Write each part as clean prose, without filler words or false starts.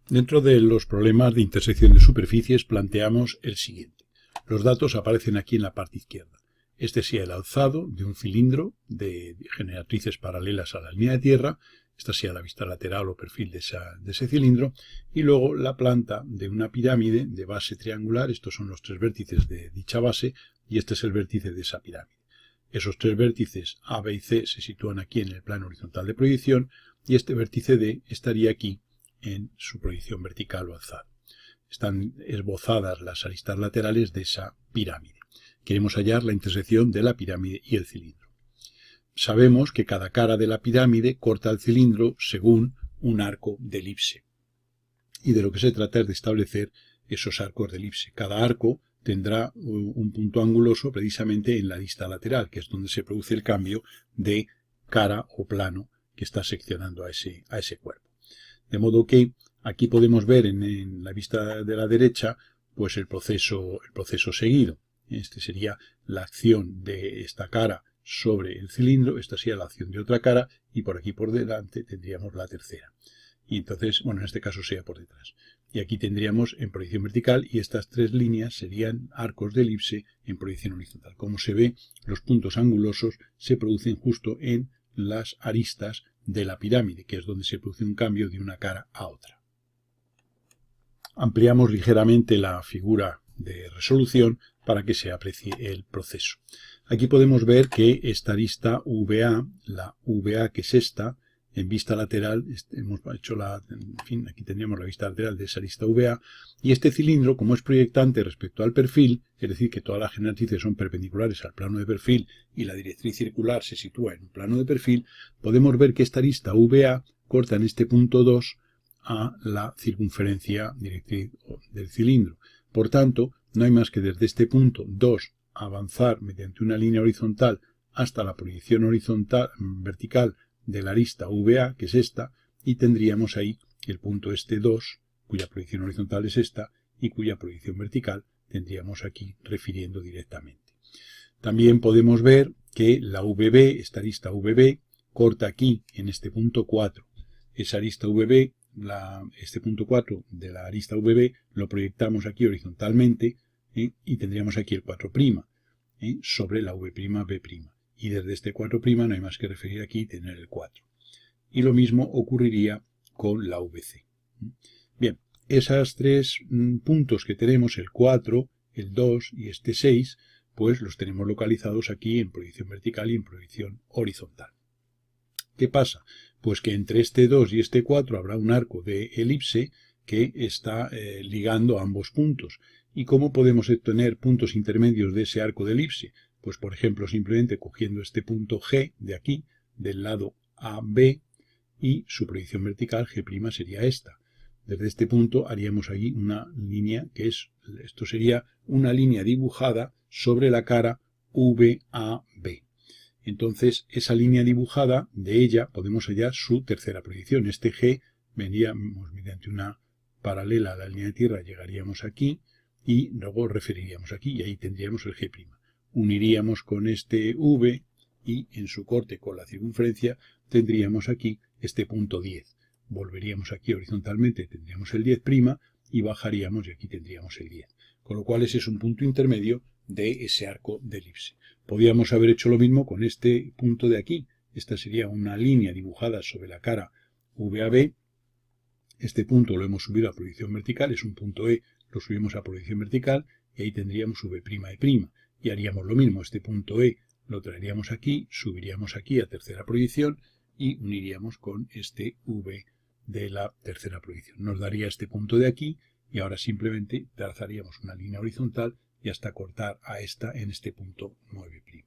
Dentro de los problemas de intersección de superficies planteamos el siguiente. Los datos aparecen aquí en la parte izquierda. Este sería el alzado de un cilindro de generatrices paralelas a la línea de tierra. Esta sería la vista lateral o perfil de ese cilindro. Y luego la planta de una pirámide de base triangular. Estos son los tres vértices de dicha base y este es el vértice de esa pirámide. Esos tres vértices A, B y C se sitúan aquí en el plano horizontal de proyección y este vértice D estaría aquí en su proyección vertical o alzada. Están esbozadas las aristas laterales de esa pirámide. Queremos hallar la intersección de la pirámide y el cilindro. Sabemos que cada cara de la pirámide corta el cilindro según un arco de elipse. Y de lo que se trata es de establecer esos arcos de elipse. Cada arco tendrá un punto anguloso precisamente en la arista lateral, que es donde se produce el cambio de cara o plano que está seccionando a ese cuerpo. De modo que aquí podemos ver en la vista de la derecha pues el proceso seguido. Este sería la acción de esta cara sobre el cilindro, esta sería la acción de otra cara y por aquí por delante tendríamos la tercera. Y entonces, bueno, en este caso sería por detrás. Y aquí tendríamos en proyección vertical y estas tres líneas serían arcos de elipse en proyección horizontal. Como se ve, los puntos angulosos se producen justo en las aristas de la pirámide, que es donde se produce un cambio de una cara a otra. Ampliamos ligeramente la figura de resolución para que se aprecie el proceso. Aquí podemos ver que esta arista VA, la VA que es esta, en vista lateral, hemos hecho aquí tendríamos la vista lateral de esa arista VA, y este cilindro, como es proyectante respecto al perfil, es decir, que todas las generatrices son perpendiculares al plano de perfil y la directriz circular se sitúa en un plano de perfil, podemos ver que esta arista VA corta en este punto 2 a la circunferencia directriz del cilindro. Por tanto, no hay más que desde este punto 2 avanzar mediante una línea horizontal hasta la proyección horizontal vertical de la arista VA, que es esta, y tendríamos ahí el punto este 2, cuya proyección horizontal es esta, y cuya proyección vertical tendríamos aquí refiriendo directamente. También podemos ver que la VB, esta arista VB, corta aquí en este punto 4. Esa arista VB, este punto 4 de la arista VB, lo proyectamos aquí horizontalmente y tendríamos aquí el 4' sobre la V'B'. Y desde este 4' no hay más que referir aquí y tener el 4. Y lo mismo ocurriría con la VC. Bien, esos tres puntos que tenemos, el 4, el 2 y este 6, pues los tenemos localizados aquí en proyección vertical y en proyección horizontal. ¿Qué pasa? Pues que entre este 2 y este 4 habrá un arco de elipse que está ligando ambos puntos. ¿Y cómo podemos obtener puntos intermedios de ese arco de elipse? Pues por ejemplo simplemente cogiendo este punto G de aquí, del lado AB, y su proyección vertical G' sería esta. Desde este punto haríamos ahí una línea que esto sería una línea dibujada sobre la cara VAB. Entonces, esa línea dibujada, de ella podemos hallar su tercera proyección. Este G veníamos mediante una paralela a la línea de tierra, llegaríamos aquí y luego referiríamos aquí y ahí tendríamos el G'. Uniríamos con este V y en su corte con la circunferencia tendríamos aquí este punto 10. Volveríamos aquí horizontalmente, tendríamos el 10' y bajaríamos y aquí tendríamos el 10. Con lo cual ese es un punto intermedio de ese arco de elipse. Podríamos haber hecho lo mismo con este punto de aquí. Esta sería una línea dibujada sobre la cara VAB. Este punto lo hemos subido a proyección vertical, es un punto E, lo subimos a proyección vertical y ahí tendríamos V'E'. Y haríamos lo mismo, este punto E lo traeríamos aquí, subiríamos aquí a tercera proyección y uniríamos con este V de la tercera proyección. Nos daría este punto de aquí y ahora simplemente trazaríamos una línea horizontal y hasta cortar a esta en este punto 9'.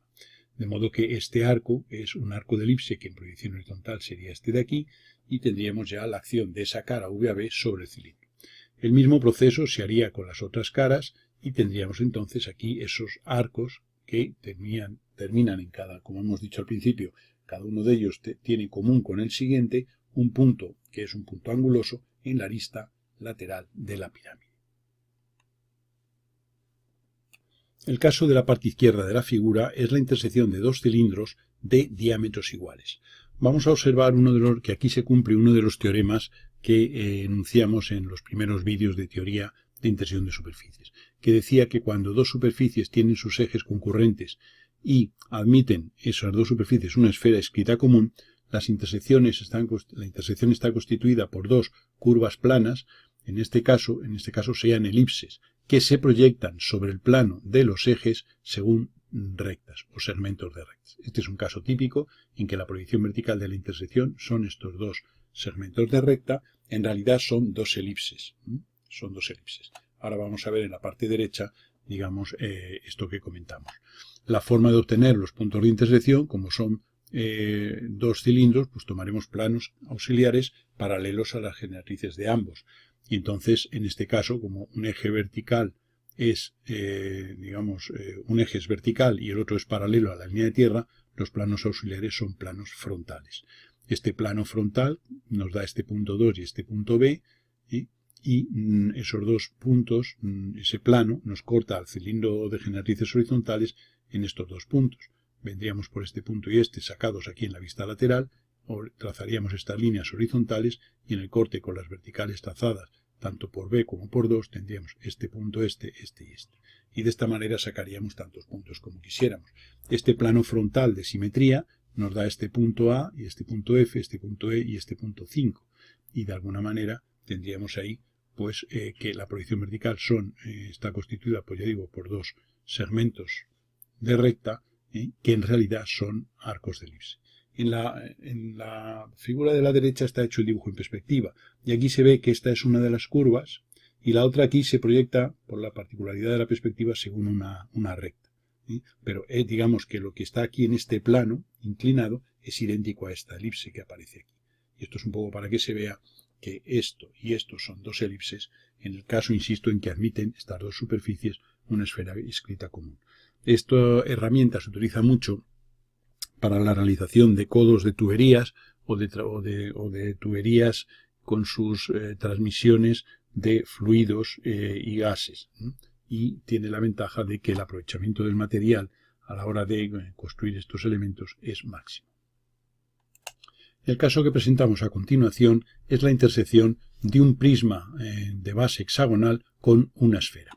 De modo que este arco es un arco de elipse que en proyección horizontal sería este de aquí y tendríamos ya la acción de esa cara VAB sobre el cilindro. El mismo proceso se haría con las otras caras y tendríamos entonces aquí esos arcos que terminan en cada, como hemos dicho al principio, cada uno de ellos tiene en común con el siguiente un punto que es un punto anguloso en la arista lateral de la pirámide. El caso de la parte izquierda de la figura es la intersección de dos cilindros de diámetros iguales. vamos a observar que aquí se cumple uno de los teoremas que enunciamos en los primeros vídeos de teoría de intersección de superficies, que decía que cuando dos superficies tienen sus ejes concurrentes y admiten esas dos superficies una esfera escrita común, la intersección está constituida por dos curvas planas, en este caso sean elipses, que se proyectan sobre el plano de los ejes según rectas o segmentos de rectas. Este es un caso típico en que la proyección vertical de la intersección son estos dos segmentos de recta, en realidad son dos elipses. Ahora vamos a ver en la parte derecha, digamos, esto que comentamos. La forma de obtener los puntos de intersección, como son dos cilindros, pues tomaremos planos auxiliares paralelos a las generatrices de ambos. Y entonces, en este caso, como un eje vertical es, un eje es vertical y el otro es paralelo a la línea de tierra, los planos auxiliares son planos frontales. Este plano frontal nos da este punto 2 y este punto B, y esos dos puntos, ese plano, nos corta al cilindro de generatrices horizontales en estos dos puntos. Vendríamos por este punto y este sacados aquí en la vista lateral, o trazaríamos estas líneas horizontales y en el corte con las verticales trazadas tanto por B como por 2 tendríamos este punto, este y este. Y de esta manera sacaríamos tantos puntos como quisiéramos. Este plano frontal de simetría nos da este punto A y este punto F, este punto E y este punto 5. Y de alguna manera tendríamos ahí pues que la proyección vertical está constituida, pues ya digo, por dos segmentos de recta, que en realidad son arcos de elipse. En la figura de la derecha está hecho el dibujo en perspectiva, y aquí se ve que esta es una de las curvas, y la otra aquí se proyecta, por la particularidad de la perspectiva, según una recta. Pero digamos que lo que está aquí en este plano inclinado es idéntico a esta elipse que aparece aquí. Y esto es un poco para que se vea que esto y esto son dos elipses, en el caso, insisto, en que admiten estas dos superficies una esfera escrita común. Esta herramienta se utiliza mucho para la realización de codos de tuberías o de tuberías con sus transmisiones de fluidos y gases. Y tiene la ventaja de que el aprovechamiento del material a la hora de construir estos elementos es máximo. El caso que presentamos a continuación es la intersección de un prisma de base hexagonal con una esfera.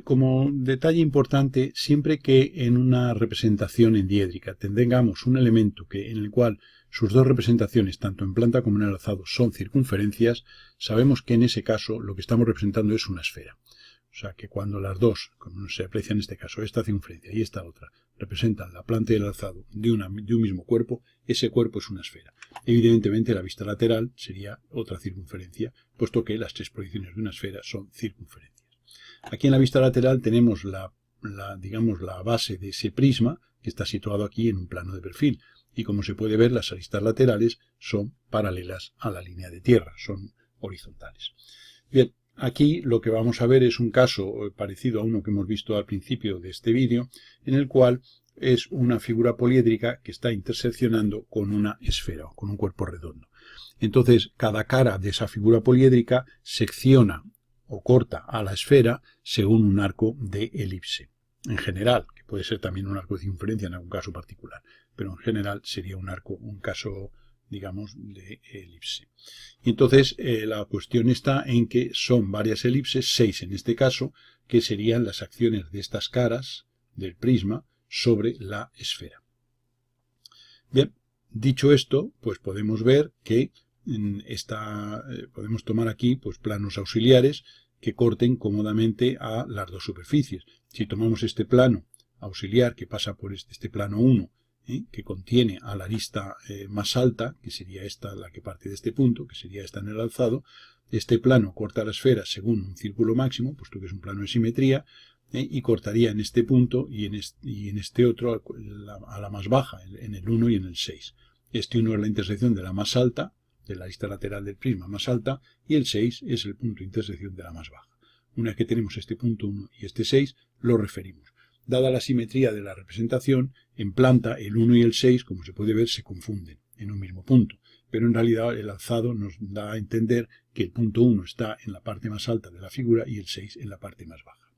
Como detalle importante, siempre que en una representación endiédrica tengamos un elemento en el cual sus dos representaciones, tanto en planta como en el alzado, son circunferencias, sabemos que en ese caso lo que estamos representando es una esfera. O sea que cuando las dos, como se aprecia en este caso, esta circunferencia y esta otra, representan la planta y el alzado de un mismo cuerpo, ese cuerpo es una esfera. Evidentemente la vista lateral sería otra circunferencia, puesto que las tres proyecciones de una esfera son circunferencias. Aquí en la vista lateral tenemos la base de ese prisma, que está situado aquí en un plano de perfil. Y como se puede ver, las aristas laterales son paralelas a la línea de tierra, son horizontales. Bien, aquí lo que vamos a ver es un caso parecido a uno que hemos visto al principio de este vídeo, en el cual es una figura poliédrica que está interseccionando con una esfera o con un cuerpo redondo. Entonces, cada cara de esa figura poliédrica secciona o corta a la esfera según un arco de elipse. En general, que puede ser también un arco de circunferencia en algún caso particular, pero en general sería un caso, digamos, de elipse. Y entonces la cuestión está en que son varias elipses, 6 en este caso, que serían las acciones de estas caras del prisma sobre la esfera. Bien, dicho esto, pues podemos ver que podemos tomar aquí pues planos auxiliares que corten cómodamente a las dos superficies. Si tomamos este plano auxiliar que pasa por este plano 1, que contiene a la arista más alta, que sería esta la que parte de este punto, que sería esta en el alzado, este plano corta la esfera según un círculo máximo, puesto que es un plano de simetría, y cortaría en este punto y en este otro a la más baja, en el 1 y en el 6. Este 1 es la intersección de la más alta, de la arista lateral del prisma más alta, y el 6 es el punto de intersección de la más baja. Una vez que tenemos este punto 1 y este 6, lo referimos. Dada la simetría de la representación, en planta el 1 y el 6, como se puede ver, se confunden en un mismo punto. Pero en realidad el alzado nos da a entender que el punto 1 está en la parte más alta de la figura y el 6 en la parte más baja.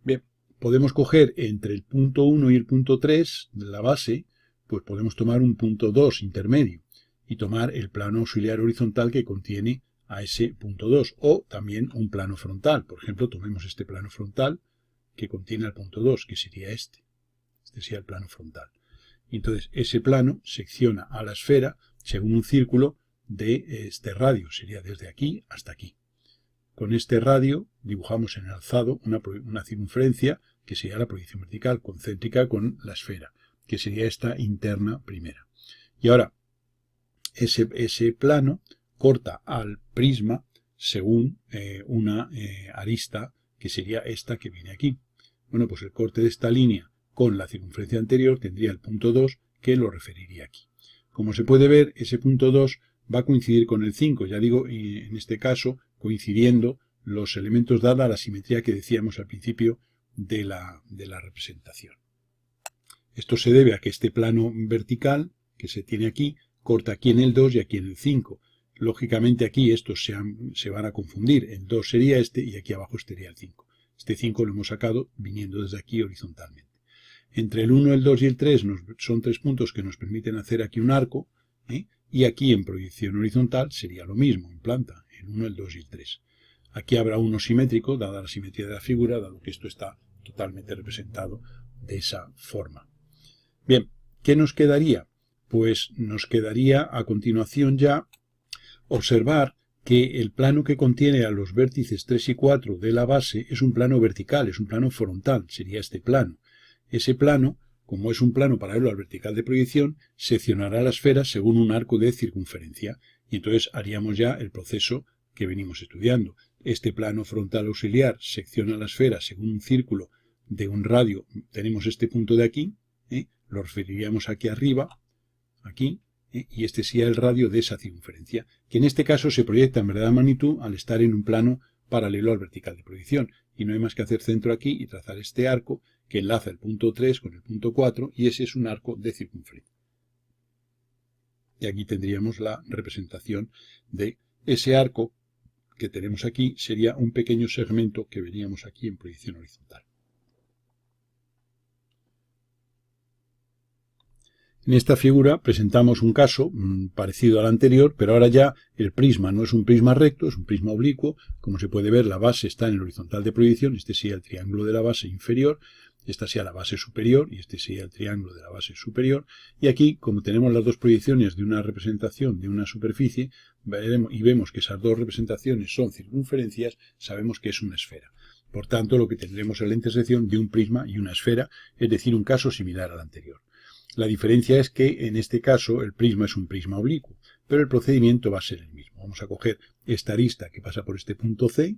Bien, podemos coger entre el punto 1 y el punto 3 de la base pues podemos tomar un punto 2 intermedio y tomar el plano auxiliar horizontal que contiene a ese punto 2, o también un plano frontal. Por ejemplo, tomemos este plano frontal que contiene al punto 2, que sería este. Este sería el plano frontal. Y entonces ese plano secciona a la esfera según un círculo de este radio, sería desde aquí hasta aquí. Con este radio dibujamos en el alzado una circunferencia que sería la proyección vertical concéntrica con la esfera, que sería esta interna primera. Y ahora, ese plano corta al prisma según una arista que sería esta que viene aquí. Bueno, pues el corte de esta línea con la circunferencia anterior tendría el punto 2 que lo referiría aquí. Como se puede ver, ese punto 2 va a coincidir con el 5, ya digo, en este caso, coincidiendo los elementos dada la simetría que decíamos al principio de la representación. Esto se debe a que este plano vertical que se tiene aquí corta aquí en el 2 y aquí en el 5. Lógicamente aquí estos se van a confundir. El 2 sería este y aquí abajo estaría el 5. Este 5 lo hemos sacado viniendo desde aquí horizontalmente. Entre el 1, el 2 y el 3 son 3 puntos que nos permiten hacer aquí un arco, y aquí en proyección horizontal sería lo mismo, en planta, el 1, el 2 y el 3. Aquí habrá uno simétrico, dada la simetría de la figura, dado que esto está totalmente representado de esa forma. Bien, ¿qué nos quedaría? Pues nos quedaría a continuación ya observar que el plano que contiene a los vértices 3 y 4 de la base es un plano vertical, es un plano frontal, sería este plano. Ese plano, como es un plano paralelo al vertical de proyección, seccionará la esfera según un arco de circunferencia, y entonces haríamos ya el proceso que venimos estudiando. Este plano frontal auxiliar secciona la esfera según un círculo de un radio. Tenemos este punto de aquí, lo referiríamos aquí arriba, aquí, y este sería el radio de esa circunferencia, que en este caso se proyecta en verdadera magnitud al estar en un plano paralelo al vertical de proyección, y no hay más que hacer centro aquí y trazar este arco que enlaza el punto 3 con el punto 4, y ese es un arco de circunferencia. Y aquí tendríamos la representación de ese arco que tenemos aquí, sería un pequeño segmento que veríamos aquí en proyección horizontal. En esta figura presentamos un caso parecido al anterior, pero ahora ya el prisma no es un prisma recto, es un prisma oblicuo. Como se puede ver, la base está en el horizontal de proyección, este sería el triángulo de la base inferior, esta sería la base superior y este sería el triángulo de la base superior. Y aquí, como tenemos las dos proyecciones de una representación de una superficie, y vemos que esas dos representaciones son circunferencias, sabemos que es una esfera. Por tanto, lo que tendremos es la intersección de un prisma y una esfera, es decir, un caso similar al anterior. La diferencia es que en este caso el prisma es un prisma oblicuo, pero el procedimiento va a ser el mismo. Vamos a coger esta arista que pasa por este punto C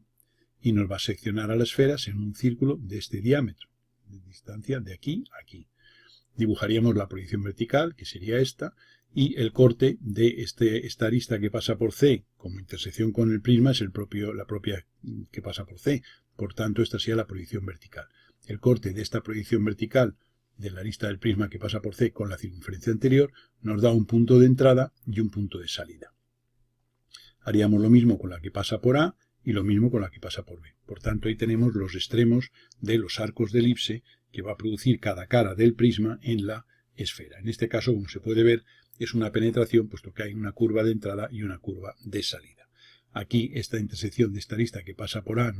y nos va a seccionar a la esfera en un círculo de este diámetro, de distancia de aquí a aquí. Dibujaríamos la proyección vertical, que sería esta, y el corte de esta arista que pasa por C como intersección con el prisma es la propia que pasa por C. Por tanto, esta sería la proyección vertical. El corte de esta proyección vertical de la arista del prisma que pasa por C con la circunferencia anterior nos da un punto de entrada y un punto de salida. Haríamos lo mismo con la que pasa por A y lo mismo con la que pasa por B. Por tanto, ahí tenemos los extremos de los arcos de elipse que va a producir cada cara del prisma en la esfera. En este caso, como se puede ver, es una penetración, puesto que hay una curva de entrada y una curva de salida. Aquí, esta intersección de esta arista que pasa por A,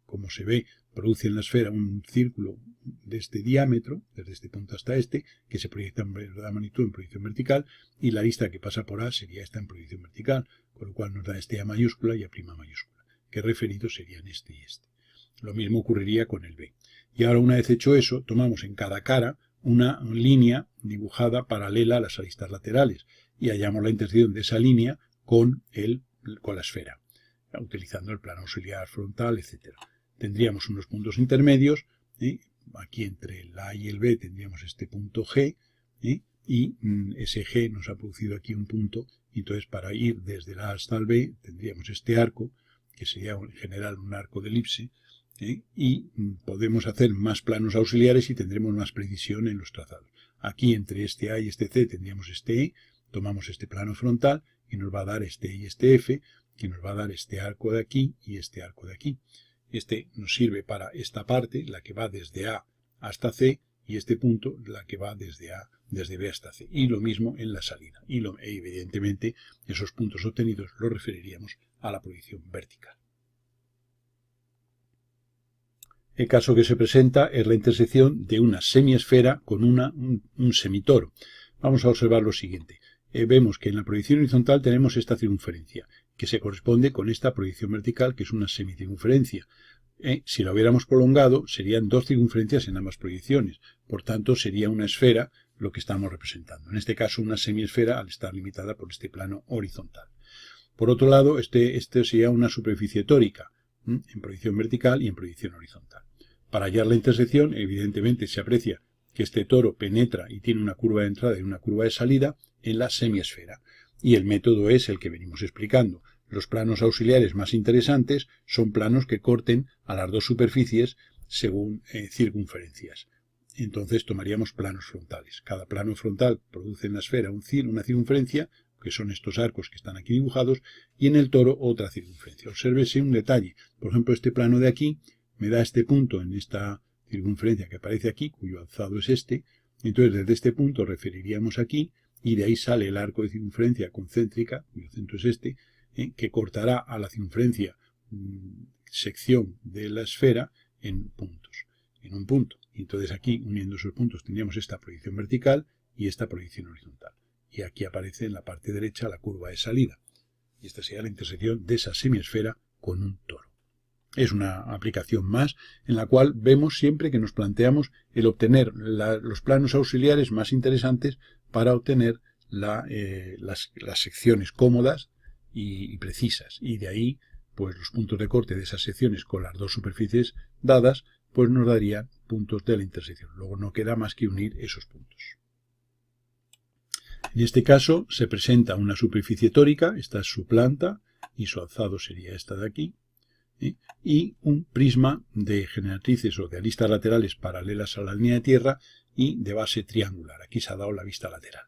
como se ve, produce en la esfera un círculo de este diámetro, desde este punto hasta este, que se proyecta en verdadera magnitud en proyección vertical, y la arista que pasa por A sería esta en proyección vertical, con lo cual nos da este A mayúscula y A' mayúscula, que referidos serían este y este. Lo mismo ocurriría con el B. Y ahora, una vez hecho eso, tomamos en cada cara una línea dibujada paralela a las aristas laterales, y hallamos la intersección de esa línea con la esfera, utilizando el plano auxiliar frontal, etc. Tendríamos unos puntos intermedios, aquí entre el A y el B tendríamos este punto G, y ese G nos ha producido aquí un punto, y entonces para ir desde el A hasta el B tendríamos este arco, que sería en general un arco de elipse, y podemos hacer más planos auxiliares y tendremos más precisión en los trazados. Aquí entre este A y este C tendríamos este E, tomamos este plano frontal y nos va a dar este E y este F, que nos va a dar este arco de aquí y este arco de aquí. Este nos sirve para esta parte, la que va desde A hasta C, y este punto, la que va desde A desde B hasta C. Y lo mismo en la salida. Y evidentemente esos puntos obtenidos los referiríamos a la proyección vertical. El caso que se presenta es la intersección de una semiesfera con un semitoro. Vamos a observar lo siguiente. Vemos que en la proyección horizontal tenemos esta circunferencia, que se corresponde con esta proyección vertical, que es una semicircunferencia. Si la hubiéramos prolongado, serían dos circunferencias en ambas proyecciones. Por tanto, sería una esfera lo que estamos representando. En este caso, una semiesfera al estar limitada por este plano horizontal. Por otro lado, este sería una superficie tórica, en proyección vertical y en proyección horizontal. Para hallar la intersección, evidentemente se aprecia que este toro penetra y tiene una curva de entrada y una curva de salida en la semiesfera. Y el método es el que venimos explicando. Los planos auxiliares más interesantes son planos que corten a las dos superficies según circunferencias. Entonces tomaríamos planos frontales. Cada plano frontal produce en la esfera una circunferencia, que son estos arcos que están aquí dibujados, y en el toro otra circunferencia. Obsérvese un detalle. Por ejemplo, este plano de aquí me da este punto en esta circunferencia que aparece aquí, cuyo alzado es este. Entonces, desde este punto referiríamos aquí, y de ahí sale el arco de circunferencia concéntrica, cuyo centro es este, que cortará a la circunferencia sección de la esfera en puntos, en un punto. Entonces aquí, uniendo esos puntos, tendríamos esta proyección vertical y esta proyección horizontal. Y aquí aparece en la parte derecha la curva de salida. Y esta sería la intersección de esa semiesfera con un toro. Es una aplicación más en la cual vemos siempre que nos planteamos el obtener los planos auxiliares más interesantes para obtener las secciones cómodas y precisas. Y de ahí, pues los puntos de corte de esas secciones con las dos superficies dadas, pues nos darían puntos de la intersección. Luego no queda más que unir esos puntos. En este caso se presenta una superficie tórica, esta es su planta y su alzado sería esta de aquí, y un prisma de generatrices o de aristas laterales paralelas a la línea de tierra y de base triangular. Aquí se ha dado la vista lateral.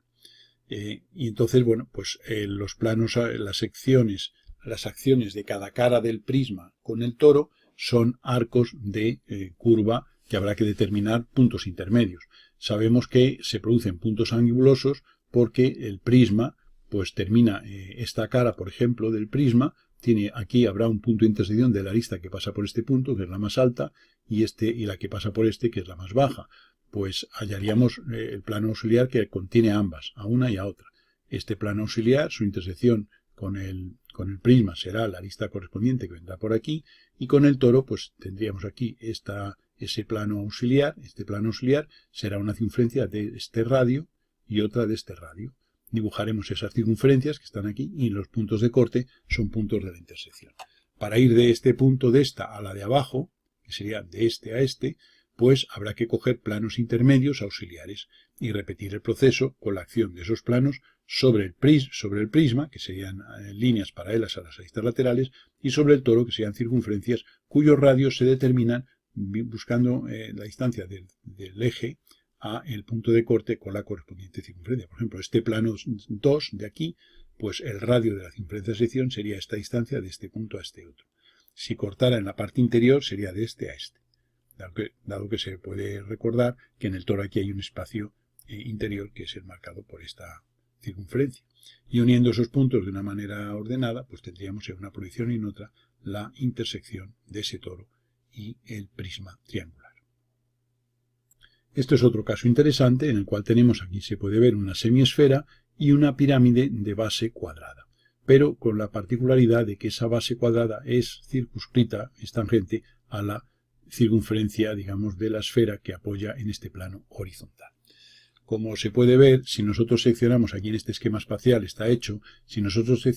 Y entonces, bueno, pues los planos, las acciones de cada cara del prisma con el toro son arcos de curva que habrá que determinar puntos intermedios. Sabemos que se producen puntos angulosos porque el prisma pues termina esta cara, por ejemplo, del prisma, aquí habrá un punto de intersección de la arista que pasa por este punto, que es la más alta, y la que pasa por este, que es la más baja. Pues hallaríamos el plano auxiliar que contiene ambas, a una y a otra. Este plano auxiliar, su intersección con el prisma será la arista correspondiente que vendrá por aquí, y con el toro pues tendríamos aquí ese plano auxiliar. Este plano auxiliar será una circunferencia de este radio y otra de este radio. Dibujaremos esas circunferencias que están aquí y los puntos de corte son puntos de la intersección. Para ir de este punto de esta a la de abajo, que sería de este a este, pues habrá que coger planos intermedios auxiliares y repetir el proceso con la acción de esos planos sobre el prisma, que serían líneas paralelas a las aristas laterales, y sobre el toro, que serían circunferencias cuyos radios se determinan buscando la distancia del eje a el punto de corte con la correspondiente circunferencia. Por ejemplo, este plano 2 de aquí, pues el radio de la circunferencia de sección sería esta distancia de este punto a este otro. Si cortara en la parte interior sería de este a este. Dado que se puede recordar que en el toro aquí hay un espacio interior que es el marcado por esta circunferencia. Y uniendo esos puntos de una manera ordenada, pues tendríamos en una proyección y en otra la intersección de ese toro y el prisma triangular. Esto es otro caso interesante en el cual tenemos aquí, se puede ver una semiesfera y una pirámide de base cuadrada, pero con la particularidad de que esa base cuadrada es circunscrita, es tangente a la circunferencia, digamos, de la esfera que apoya en este plano horizontal. Como se puede ver, si nosotros seccionamos, aquí en este esquema espacial está hecho, si nosotros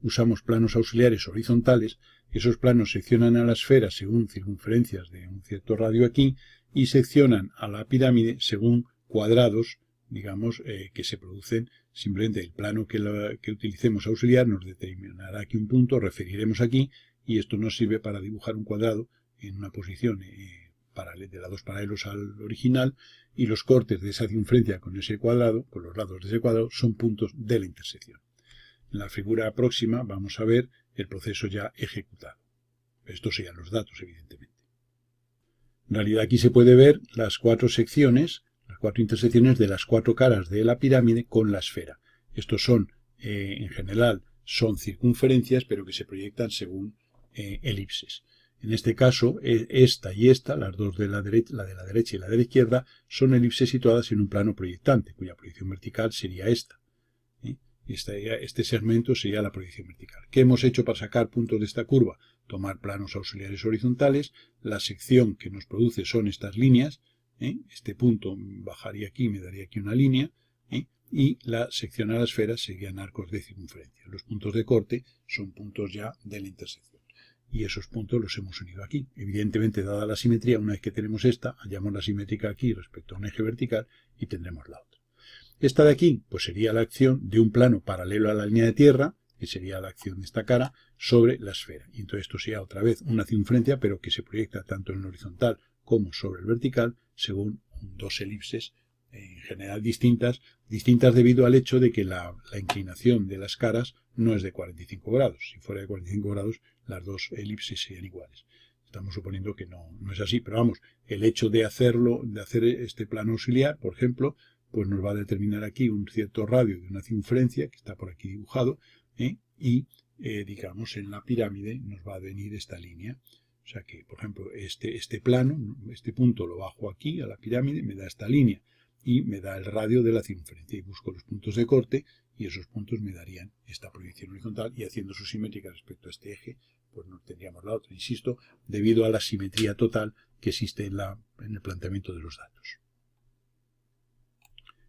usamos planos auxiliares horizontales, esos planos seccionan a la esfera según circunferencias de un cierto radio aquí y seccionan a la pirámide según cuadrados, digamos, que se producen. Simplemente el plano que utilicemos auxiliar nos determinará aquí un punto, referiremos aquí, y esto nos sirve para dibujar un cuadrado en una posición de lados paralelos al original, y los cortes de esa circunferencia con ese cuadrado, con los lados de ese cuadrado, son puntos de la intersección. En la figura próxima vamos a ver el proceso ya ejecutado. Estos serían los datos, evidentemente. En realidad aquí se puede ver las cuatro secciones las 4 intersecciones de las 4 caras de la pirámide con la esfera. Estos son, en general, son circunferencias, pero que se proyectan según elipses. En este caso, esta y esta, las dos de la derecha y la de la izquierda, son elipses situadas en un plano proyectante, cuya proyección vertical sería esta. Este segmento sería la proyección vertical. ¿Qué hemos hecho para sacar puntos de esta curva? Tomar planos auxiliares horizontales. La sección que nos produce son estas líneas. Este punto bajaría aquí, me daría aquí una línea. Y la sección a la esfera serían arcos de circunferencia. Los puntos de corte son puntos ya de la intersección. Y esos puntos los hemos unido aquí. Evidentemente, dada la simetría, una vez que tenemos esta, hallamos la simétrica aquí respecto a un eje vertical y tendremos la otra. Esta de aquí, pues sería la acción de un plano paralelo a la línea de tierra, que sería la acción de esta cara, sobre la esfera. Y entonces esto sería otra vez una circunferencia, pero que se proyecta tanto en el horizontal como sobre el vertical, según dos elipses en general distintas debido al hecho de que la inclinación de las caras no es de 45 grados. Si fuera de 45 grados, las dos elipses serían iguales. Estamos suponiendo que no es así, pero vamos, el hecho de hacer este plano auxiliar, por ejemplo, pues nos va a determinar aquí un cierto radio de una circunferencia, que está por aquí dibujado, y digamos en la pirámide nos va a venir esta línea. O sea que, por ejemplo, este plano, este punto lo bajo aquí a la pirámide, me da esta línea y me da el radio de la circunferencia. Y busco los puntos de corte y esos puntos me darían esta proyección horizontal y haciendo su simétrica respecto a este eje, pues no tendríamos la otra. Insisto, debido a la simetría total que existe en el planteamiento de los datos.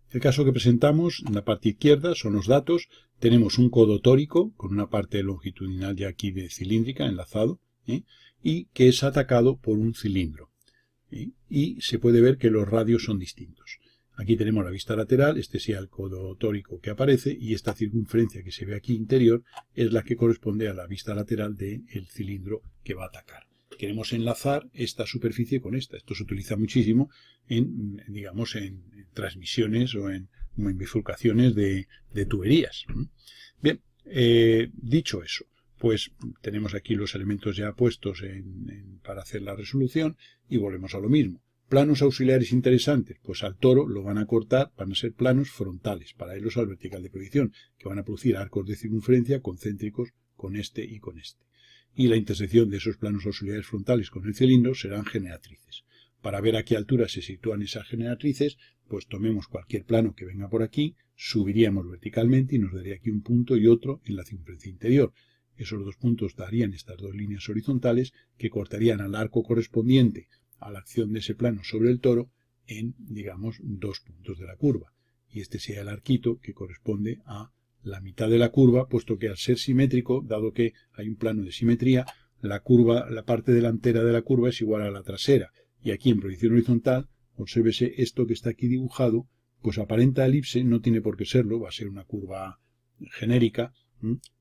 El caso que presentamos en la parte izquierda son los datos. Tenemos un codo tórico con una parte longitudinal ya aquí de cilíndrica enlazado y que es atacado por un cilindro. Y se puede ver que los radios son distintos. Aquí tenemos la vista lateral, este sería el codo tórico que aparece y esta circunferencia que se ve aquí interior es la que corresponde a la vista lateral del cilindro que va a atacar. Queremos enlazar esta superficie con esta. Esto se utiliza muchísimo en transmisiones o en bifurcaciones de tuberías. Bien, dicho eso, pues tenemos aquí los elementos ya puestos para hacer la resolución y volvemos a lo mismo. Planos auxiliares interesantes, pues al toro lo van a cortar, van a ser planos frontales, paralelos al vertical de proyección, que van a producir arcos de circunferencia concéntricos con este y con este. Y la intersección de esos planos auxiliares frontales con el cilindro serán generatrices. Para ver a qué altura se sitúan esas generatrices, pues tomemos cualquier plano que venga por aquí, subiríamos verticalmente y nos daría aquí un punto y otro en la circunferencia interior. Esos dos puntos darían estas dos líneas horizontales que cortarían al arco correspondiente a la acción de ese plano sobre el toro en, digamos, dos puntos de la curva. Y este sería el arquito que corresponde a la mitad de la curva, puesto que al ser simétrico, dado que hay un plano de simetría, la parte delantera de la curva es igual a la trasera. Y aquí en proyección horizontal, obsérvese esto que está aquí dibujado, pues aparenta elipse, no tiene por qué serlo, va a ser una curva genérica,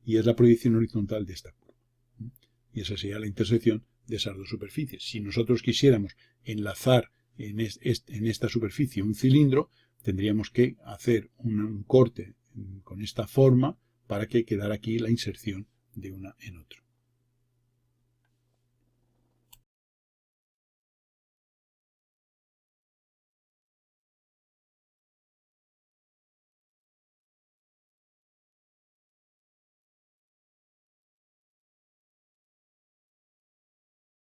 y es la proyección horizontal de esta curva. Y esa sería la intersección de esas dos superficies. Si nosotros quisiéramos enlazar en esta superficie un cilindro, tendríamos que hacer un corte con esta forma para que quedara aquí la inserción de una en otro.